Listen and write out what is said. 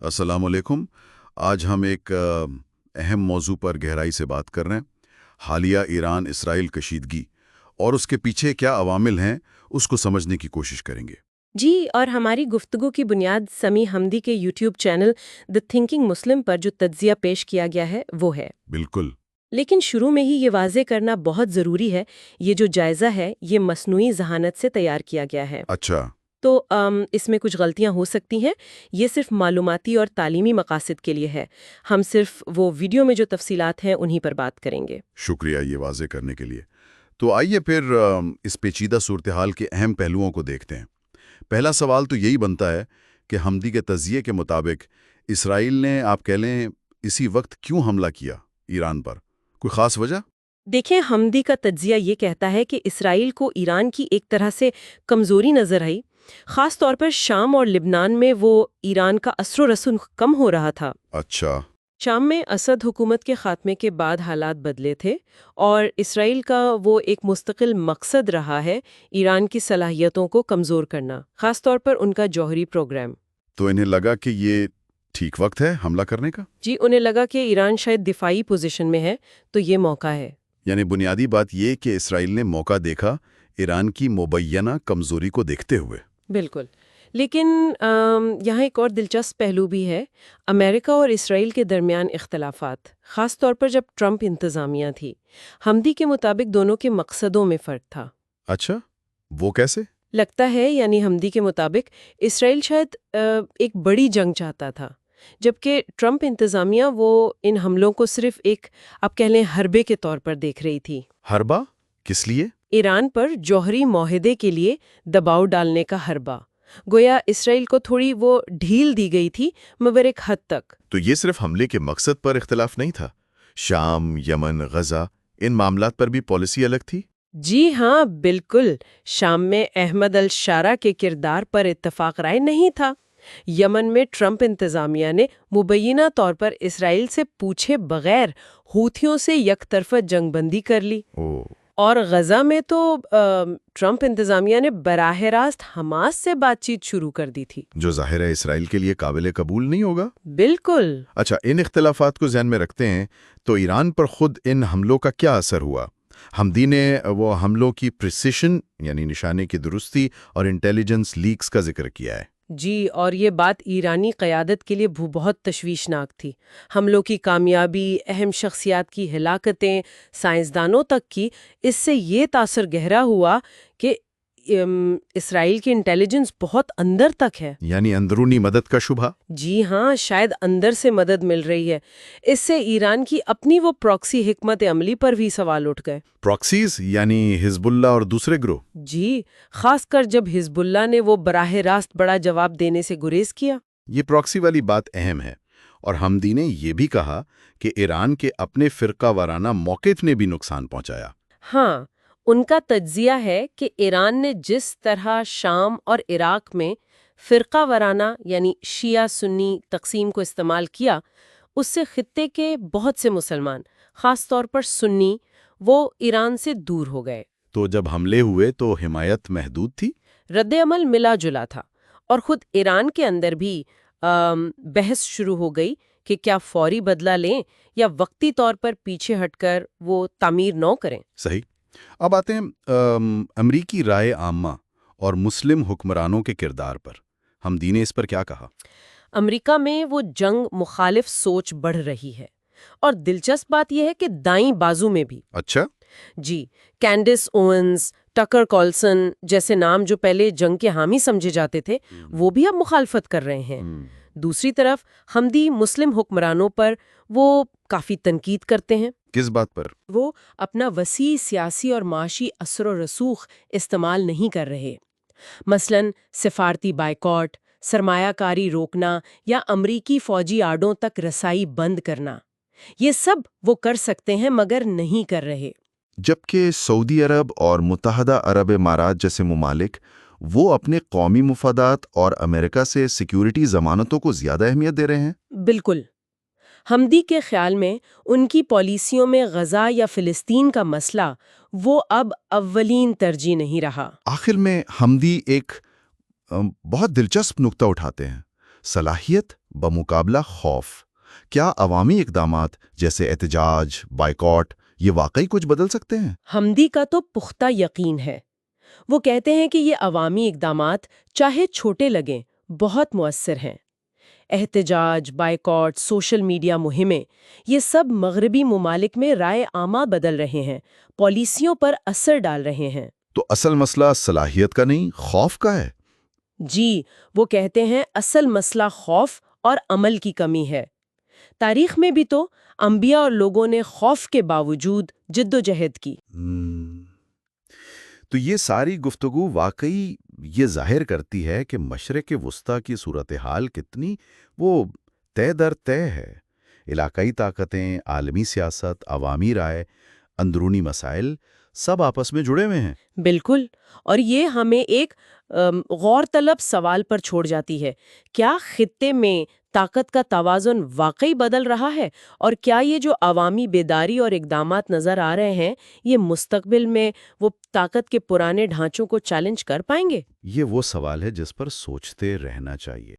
السلام علیکم۔ آج ہم ایک اہم موضوع پر گہرائی سے بات کر رہے ہیں۔ حالیہ ایران اسرائیل کشیدگی اور اس کے پیچھے کیا عوامل ہیں، اس کو سمجھنے کی کوشش کریں گے۔ جی، اور ہماری گفتگو کی بنیاد سمیع حمدی کے یوٹیوب چینل دی تھنکنگ مسلم پر جو تجزیہ پیش کیا گیا ہے وہ ہے۔ بالکل۔ لیکن شروع میں ہی یہ واضح کرنا بہت ضروری ہے، یہ جو جائزہ ہے یہ مصنوعی ذہانت سے تیار کیا گیا ہے۔ اچھا۔ تو اس میں کچھ غلطیاں ہو سکتی ہیں۔ یہ صرف معلوماتی اور تعلیمی مقاصد کے لیے ہے۔ ہم صرف وہ ویڈیو میں جو تفصیلات ہیں انہی پر بات کریں گے۔ شکریہ یہ واضح کرنے کے لیے۔ تو آئیے پھر اس پیچیدہ صورتحال کے اہم پہلوؤں کو دیکھتے ہیں۔ پہلا سوال تو یہی بنتا ہے کہ حمدی کے تجزیے کے مطابق اسرائیل نے آپ کہہ لیں اسی وقت کیوں حملہ کیا ایران پر؟ کوئی خاص وجہ؟ دیکھیں، حمدی کا تجزیہ یہ کہتا ہے کہ اسرائیل کو ایران کی ایک طرح سے کمزوری نظر آئی، خاص طور پر شام اور لبنان میں وہ ایران کا اثر و رسوخ کم ہو رہا تھا۔ اچھا۔ شام میں اسد حکومت کے خاتمے کے بعد حالات بدلے تھے، اور اسرائیل کا وہ ایک مستقل مقصد رہا ہے ایران کی صلاحیتوں کو کمزور کرنا، خاص طور پر ان کا جوہری پروگرام۔ تو انہیں لگا کہ یہ ٹھیک وقت ہے حملہ کرنے کا؟ جی، انہیں لگا کہ ایران شاید دفاعی پوزیشن میں ہے تو یہ موقع ہے۔ یعنی بنیادی بات یہ کہ اسرائیل نے موقع دیکھا ایران کی مبینہ کمزوری کو دیکھتے ہوئے۔ بالکل، لیکن یہاں ایک اور دلچسپ پہلو بھی ہے۔ امریکہ اور اسرائیل کے درمیان اختلافات، خاص طور پر جب ٹرمپ انتظامیہ تھی، حمدی کے مطابق دونوں کے مقصدوں میں فرق تھا۔ اچھا، وہ کیسے؟ لگتا ہے یعنی حمدی کے مطابق اسرائیل شاید ایک بڑی جنگ چاہتا تھا، جبکہ ٹرمپ انتظامیہ وہ ان حملوں کو صرف ایک آپ کہہ لیں حربے کے طور پر دیکھ رہی تھی۔ حربہ؟ کس لیے؟ ایران پر جوہری معاہدے کے لیے دباؤ ڈالنے کا حربہ۔ گویا اسرائیل کو تھوڑی وہ ڈھیل دی گئی تھی، مگر ایک حد تک۔ تو یہ صرف حملے کے مقصد پر اختلاف نہیں تھا؟ شام، یمن، غزہ، ان معاملات پر بھی پالیسی الگ تھی؟ جی ہاں، بالکل۔ شام میں احمد الشارع کے کردار پر اتفاق رائے نہیں تھا۔ یمن میں ٹرمپ انتظامیہ نے مبینہ طور پر اسرائیل سے پوچھے بغیر ہوتھیوں سے یک طرفہ جنگ بندی کر لی۔ اور غزہ میں تو ٹرمپ انتظامیہ نے براہ راست حماس سے بات چیت شروع کر دی تھی، جو ظاہر ہے اسرائیل کے لیے قابل قبول نہیں ہوگا۔ بالکل۔ اچھا، ان اختلافات کو ذہن میں رکھتے ہیں تو ایران پر خود ان حملوں کا کیا اثر ہوا؟ حمدی نے وہ حملوں کی پریسیشن یعنی نشانے کی درستی اور انٹیلیجنس لیکس کا ذکر کیا ہے۔ جی، اور یہ بات ایرانی قیادت کے لیے بہت تشویشناک تھی۔ حملوں کی کامیابی، اہم شخصیات کی ہلاکتیں، سائنسدانوں تک کی، اس سے یہ تاثر گہرا ہوا کہ اسرائیل کی انٹیلیجنس بہت اندر تک ہے۔ یعنی اندرونی مدد کا شبہ؟ جی ہاں، شاید اندر سے مدد مل رہی ہے۔ اس سے ایران کی اپنی وہ پراکسی حکمت عملی پر بھی سوال اٹھ گئے۔ پراکسیز یعنی حزب اللہ اور دوسرے گروہ؟ جی، خاص کر جب حزب اللہ نے وہ براہ راست بڑا جواب دینے سے گریز کیا۔ یہ پراکسی والی بات اہم ہے، اور حمدی نے یہ بھی کہا کہ ایران کے اپنے فرقہ وارانہ موقف نے بھی نقصان پہنچایا۔ ہاں، ان کا تجزیہ ہے کہ ایران نے جس طرح شام اور عراق میں فرقہ وارانہ یعنی شیعہ سنی تقسیم کو استعمال کیا، اس سے خطے کے بہت سے مسلمان، خاص طور پر سنی، وہ ایران سے دور ہو گئے۔ تو جب حملے ہوئے تو حمایت محدود تھی؟ رد عمل ملا جلا تھا، اور خود ایران کے اندر بھی بحث شروع ہو گئی کہ کیا فوری بدلہ لیں یا وقتی طور پر پیچھے ہٹ کر وہ تعمیر نو کریں۔ صحیح۔ اب آتے ہیں امریکی رائے عامہ اور مسلم حکمرانوں کے کردار پر۔ حمدی نے اس پر کیا کہا؟ امریکہ میں وہ جنگ مخالف سوچ بڑھ رہی ہے، اور دلچسپ بات یہ ہے کہ دائیں بازو میں بھی۔ اچھا۔ جی، کینڈس اوونز، ٹکر کولسن جیسے نام جو پہلے جنگ کے حامی سمجھے جاتے تھے، وہ بھی اب مخالفت کر رہے ہیں۔ دوسری طرف حمدی مسلم حکمرانوں پر وہ کافی تنقید کرتے ہیں۔ کس بات پر؟ وہ اپنا وسیع سیاسی اور معاشی اثر و رسوخ استعمال نہیں کر رہے، مثلاً سفارتی بائیکاٹ، سرمایہ کاری روکنا یا امریکی فوجی آڑوں تک رسائی بند کرنا۔ یہ سب وہ کر سکتے ہیں مگر نہیں کر رہے۔ جبکہ سعودی عرب اور متحدہ عرب امارات جیسے ممالک وہ اپنے قومی مفادات اور امریکہ سے سیکیورٹی ضمانتوں کو زیادہ اہمیت دے رہے ہیں۔ بالکل۔ حمدی کے خیال میں ان کی پالیسیوں میں غزہ یا فلسطین کا مسئلہ وہ اب اولین ترجیح نہیں رہا۔ آخر میں حمدی ایک بہت دلچسپ نقطہ اٹھاتے ہیں۔ صلاحیت بمقابلہ خوف. کیا عوامی اقدامات جیسے احتجاج، بائیکاٹ یہ واقعی کچھ بدل سکتے ہیں؟ حمدی کا تو پختہ یقین ہے. وہ کہتے ہیں کہ یہ عوامی اقدامات چاہے چھوٹے لگیں بہت مؤثر ہیں. احتجاج، بائیکاٹ، سوشل میڈیا مہمیں، یہ سب مغربی ممالک میں رائے عامہ بدل رہے ہیں، پالیسیوں پر اثر ڈال رہے ہیں. تو اصل مسئلہ صلاحیت کا نہیں، خوف کا ہے؟ جی، وہ کہتے ہیں اصل مسئلہ خوف اور عمل کی کمی ہے. تاریخ میں بھی تو انبیاء اور لوگوں نے خوف کے باوجود جد و جہد کی. تو یہ ساری گفتگو واقعی یہ ظاہر کرتی ہے کہ مشرق وسطیٰ کی صورتحال کتنی وہ طے در طے ہے. علاقائی طاقتیں، عالمی سیاست، عوامی رائے، اندرونی مسائل سب آپس میں جڑے ہوئے ہیں. بالکل. اور یہ ہمیں ایک غور طلب سوال پر چھوڑ جاتی ہے. کیا خطے میں طاقت کا توازن واقعی بدل رہا ہے؟ اور کیا یہ جو عوامی بیداری اور اقدامات نظر آ رہے ہیں یہ مستقبل میں وہ طاقت کے پرانے ڈھانچوں کو چیلنج کر پائیں گے؟ یہ وہ سوال ہے جس پر سوچتے رہنا چاہیے.